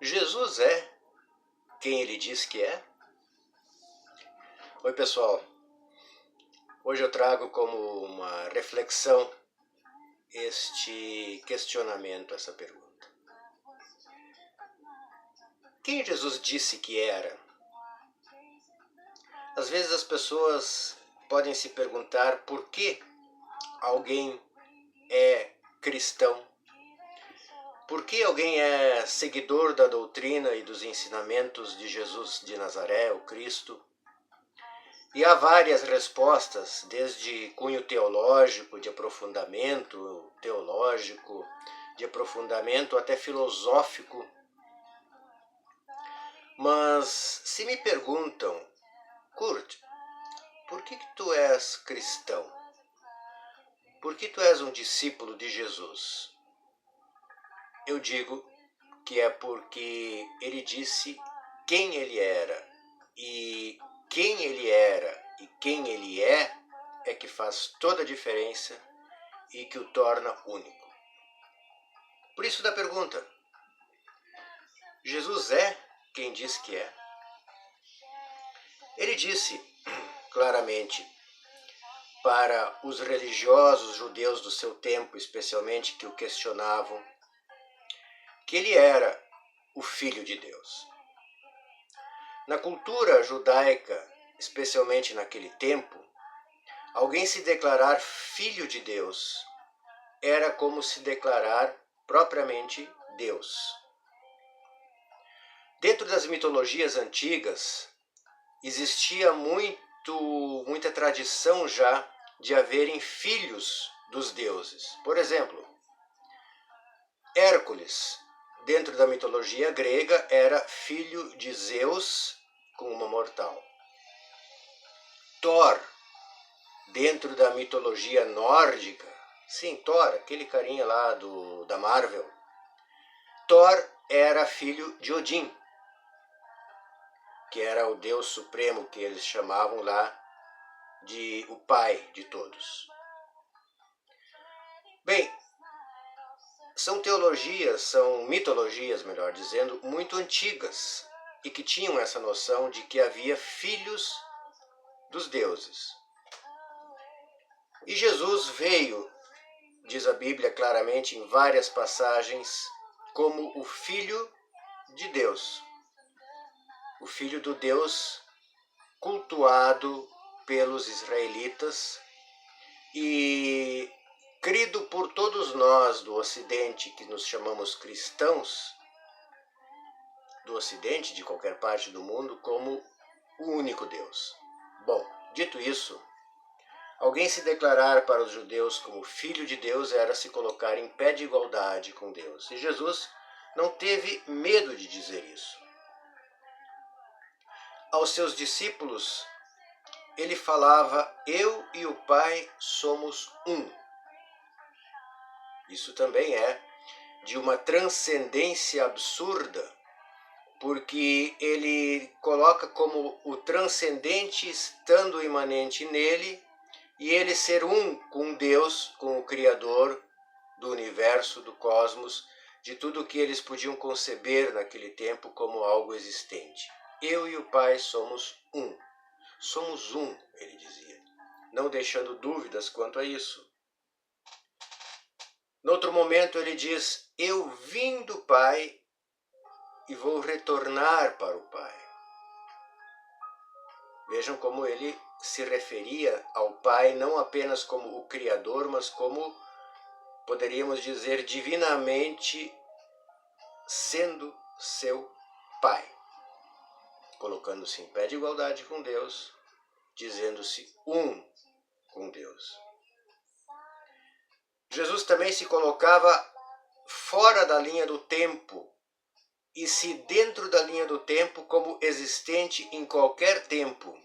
Jesus é quem ele diz que é? Oi, pessoal. Hoje eu trago como uma reflexão este questionamento, essa pergunta. Quem Jesus disse que era? Às vezes as pessoas podem se perguntar por que alguém é cristão. Por que alguém é seguidor da doutrina e dos ensinamentos de Jesus de Nazaré, o Cristo? E há várias respostas, desde cunho teológico, de aprofundamento teológico, de aprofundamento até filosófico. Mas se me perguntam, Kurt, por que tu és cristão? Por que tu és um discípulo de Jesus? Eu digo que é porque ele disse quem ele era. E quem ele era e quem ele é que faz toda a diferença e que o torna único. Por isso da pergunta, Jesus é quem diz que é? Ele disse claramente para os religiosos judeus do seu tempo, especialmente que o questionavam, que ele era o Filho de Deus. Na cultura judaica, especialmente naquele tempo, alguém se declarar filho de Deus era como se declarar propriamente Deus. Dentro das mitologias antigas, existia muita tradição já de haverem filhos dos deuses. Por exemplo, Hércules, dentro da mitologia grega, era filho de Zeus com uma mortal. Thor, dentro da mitologia nórdica, sim, Thor, aquele carinha lá da Marvel, Thor era filho de Odin, que era o deus supremo que eles chamavam lá de o pai de todos. Bem, são mitologias, melhor dizendo, muito antigas e que tinham essa noção de que havia filhos dos deuses. E Jesus veio, diz a Bíblia claramente em várias passagens, como o Filho de Deus. O Filho do Deus cultuado pelos israelitas e crido por todos nós do Ocidente, que nos chamamos cristãos, do Ocidente, de qualquer parte do mundo, como o único Deus. Bom, dito isso, alguém se declarar para os judeus como filho de Deus era se colocar em pé de igualdade com Deus. E Jesus não teve medo de dizer isso. Aos seus discípulos, ele falava, eu e o Pai somos um. Isso também é de uma transcendência absurda, porque ele coloca como o transcendente estando imanente nele e ele ser um com Deus, com o Criador do universo, do cosmos, de tudo o que eles podiam conceber naquele tempo como algo existente. Eu e o Pai somos um. Somos um, ele dizia, não deixando dúvidas quanto a isso. No outro momento ele diz, eu vim do Pai e vou retornar para o Pai. Vejam como ele se referia ao Pai não apenas como o Criador, mas como, poderíamos dizer, divinamente sendo seu Pai. Colocando-se em pé de igualdade com Deus, dizendo-se um com Deus. Jesus também se colocava fora da linha do tempo e se dentro da linha do tempo como existente em qualquer tempo.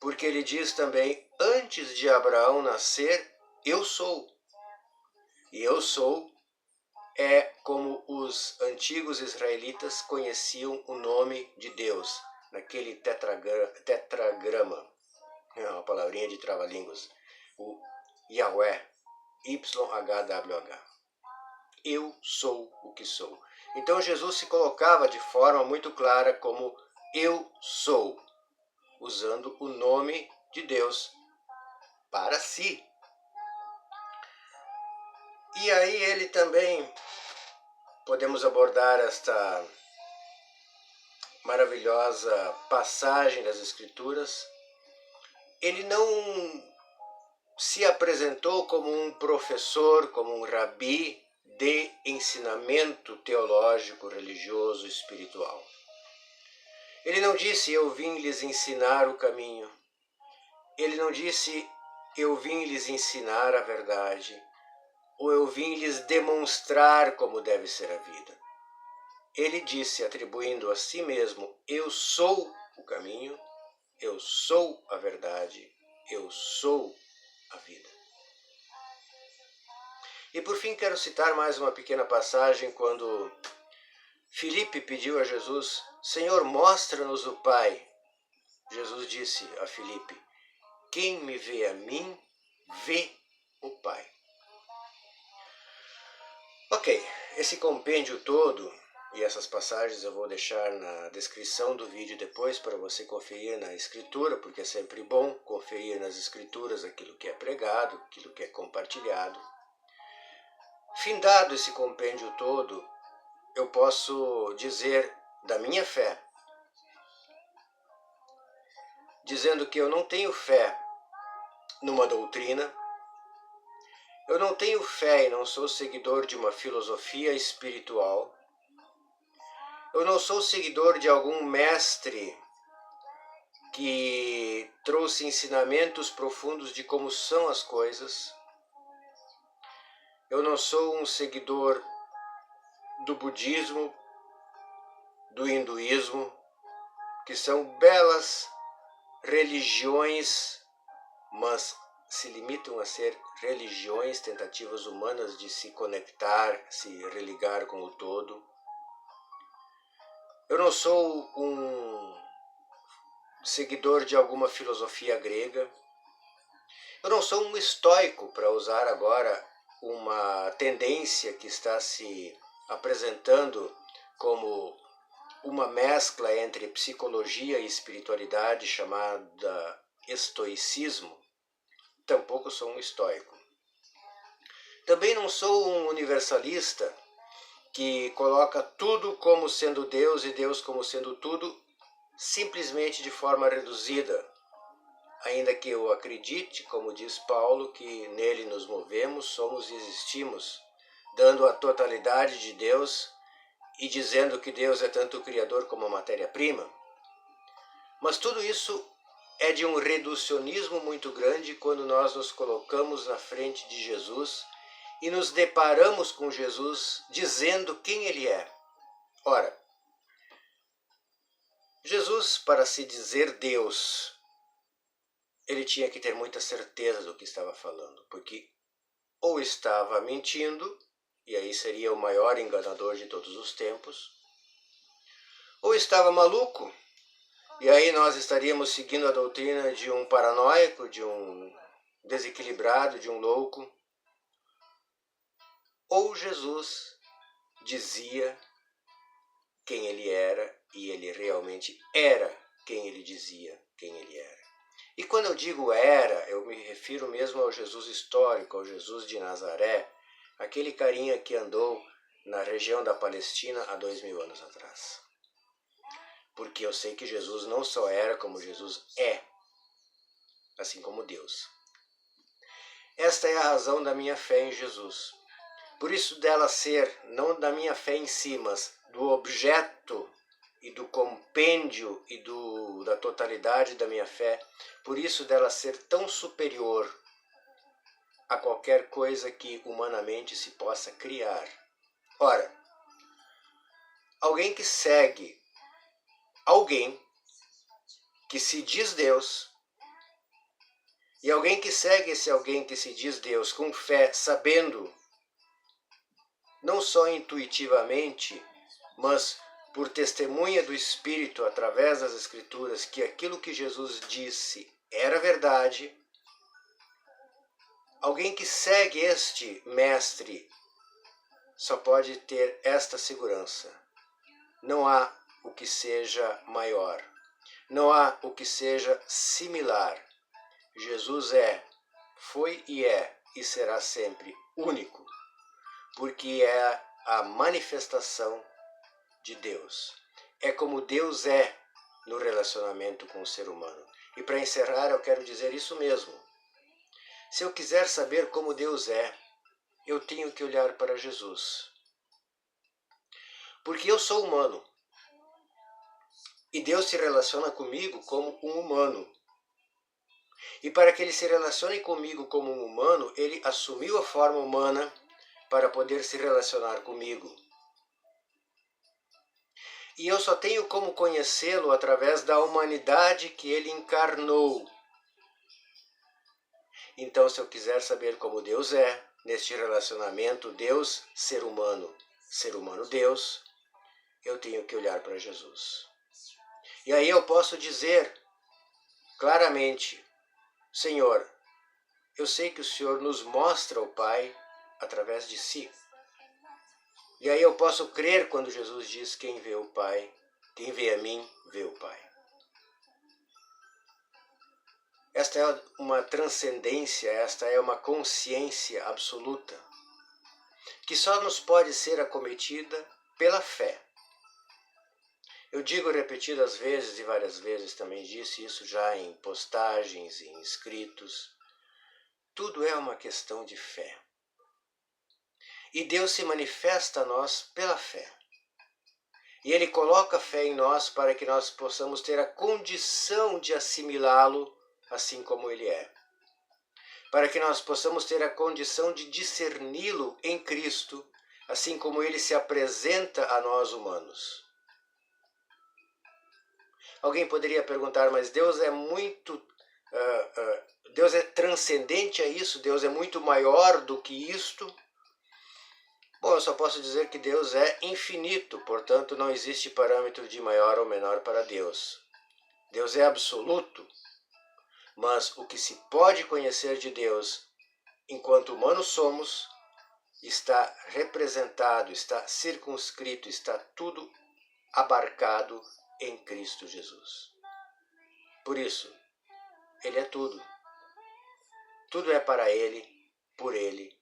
Porque ele diz também, antes de Abraão nascer, eu sou. E eu sou é como os antigos israelitas conheciam o nome de Deus, naquele tetragrama, é uma palavrinha de trava-línguas, o Yahweh, YHWH. Eu sou o que sou. Então Jesus se colocava de forma muito clara como eu sou, usando o nome de Deus para si. E aí ele também, podemos abordar esta maravilhosa passagem das Escrituras, ele não se apresentou como um professor, como um rabi de ensinamento teológico, religioso, espiritual. Ele não disse, eu vim lhes ensinar o caminho. Ele não disse, eu vim lhes ensinar a verdade. Ou eu vim lhes demonstrar como deve ser a vida. Ele disse, atribuindo a si mesmo, eu sou o caminho, eu sou a verdade, eu sou a vida. E por fim quero citar mais uma pequena passagem quando Filipe pediu a Jesus, Senhor, mostra-nos o Pai. Jesus disse a Filipe, quem me vê a mim, vê o Pai. Ok, esse compêndio todo e essas passagens eu vou deixar na descrição do vídeo depois para você conferir na escritura, porque é sempre bom conferir nas escrituras aquilo que é pregado, aquilo que é compartilhado. Findado esse compêndio todo, eu posso dizer da minha fé, dizendo que eu não tenho fé numa doutrina, eu não tenho fé e não sou seguidor de uma filosofia espiritual, eu não sou seguidor de algum mestre que trouxe ensinamentos profundos de como são as coisas, eu não sou um seguidor do budismo, do hinduísmo, que são belas religiões, mas se limitam a ser religiões, tentativas humanas de se conectar, se religar com o todo. Eu não sou um seguidor de alguma filosofia grega. Eu não sou um estoico, para usar agora uma tendência que está se apresentando como uma mescla entre psicologia e espiritualidade chamada estoicismo. Tampouco sou um estoico. Também não sou um universalista que coloca tudo como sendo Deus e Deus como sendo tudo, simplesmente de forma reduzida. Ainda que eu acredite, como diz Paulo, que nele nos movemos, somos e existimos, dando a totalidade de Deus e dizendo que Deus é tanto o Criador como a matéria-prima. Mas tudo isso é de um reducionismo muito grande quando nós nos colocamos na frente de Jesus e nos deparamos com Jesus dizendo quem Ele é. Ora, Jesus, para se dizer Deus, ele tinha que ter muita certeza do que estava falando, porque ou estava mentindo, e aí seria o maior enganador de todos os tempos, ou estava maluco, e aí nós estaríamos seguindo a doutrina de um paranoico, de um desequilibrado, de um louco. Ou Jesus dizia quem ele era, e ele realmente era quem ele dizia quem ele era. E quando eu digo era, eu me refiro mesmo ao Jesus histórico, ao Jesus de Nazaré, aquele carinha que andou na região da Palestina há 2000 anos atrás. Porque eu sei que Jesus não só era como Jesus é, assim como Deus. Esta é a razão da minha fé em Jesus. Por isso dela ser, não da minha fé em si, mas do objeto e do compêndio e da totalidade da minha fé, por isso dela ser tão superior a qualquer coisa que humanamente se possa criar. Ora, alguém que segue alguém que se diz Deus, e alguém que segue esse alguém que se diz Deus com fé, sabendo, não só intuitivamente, mas por testemunha do Espírito através das Escrituras, que aquilo que Jesus disse era verdade, alguém que segue este mestre só pode ter esta segurança: não há o que seja maior, não há o que seja similar. Jesus foi e será sempre único, porque é a manifestação de Deus. É como Deus é no relacionamento com o ser humano. E para encerrar, eu quero dizer isso mesmo. Se eu quiser saber como Deus é, eu tenho que olhar para Jesus. Porque eu sou humano. E Deus se relaciona comigo como um humano. E para que ele se relacione comigo como um humano, ele assumiu a forma humana para poder se relacionar comigo. E eu só tenho como conhecê-lo através da humanidade que ele encarnou. Então, se eu quiser saber como Deus é, neste relacionamento Deus, ser humano, Deus, eu tenho que olhar para Jesus. E aí eu posso dizer claramente: Senhor, eu sei que o Senhor nos mostra o Pai através de si. E aí eu posso crer quando Jesus diz: quem vê o Pai, quem vê a mim, vê o Pai. Esta é uma transcendência, esta é uma consciência absoluta, que só nos pode ser acometida pela fé. Eu digo repetidas vezes e várias vezes, também disse isso já em postagens, em escritos, tudo é uma questão de fé. E Deus se manifesta a nós pela fé. E Ele coloca fé em nós para que nós possamos ter a condição de assimilá-lo assim como Ele é. Para que nós possamos ter a condição de discerni-lo em Cristo, assim como Ele se apresenta a nós humanos. Alguém poderia perguntar, mas Deus é muito... Deus é transcendente a isso? Deus é muito maior do que isto? Bom, eu só posso dizer que Deus é infinito, portanto não existe parâmetro de maior ou menor para Deus. Deus é absoluto, mas o que se pode conhecer de Deus, enquanto humanos somos, está representado, está circunscrito, está tudo abarcado em Cristo Jesus. Por isso, Ele é tudo. Tudo é para Ele, por Ele.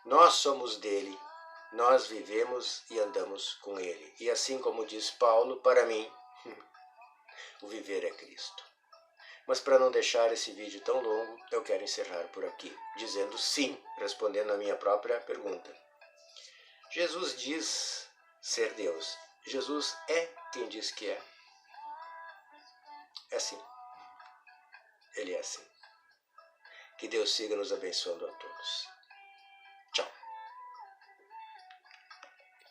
Nós somos dele, nós vivemos e andamos com Ele. E assim como diz Paulo, para mim, o viver é Cristo. Mas para não deixar esse vídeo tão longo, eu quero encerrar por aqui, dizendo sim, respondendo a minha própria pergunta. Jesus diz ser Deus. Jesus é quem diz que é. É assim. Ele é assim. Que Deus siga nos abençoando a todos.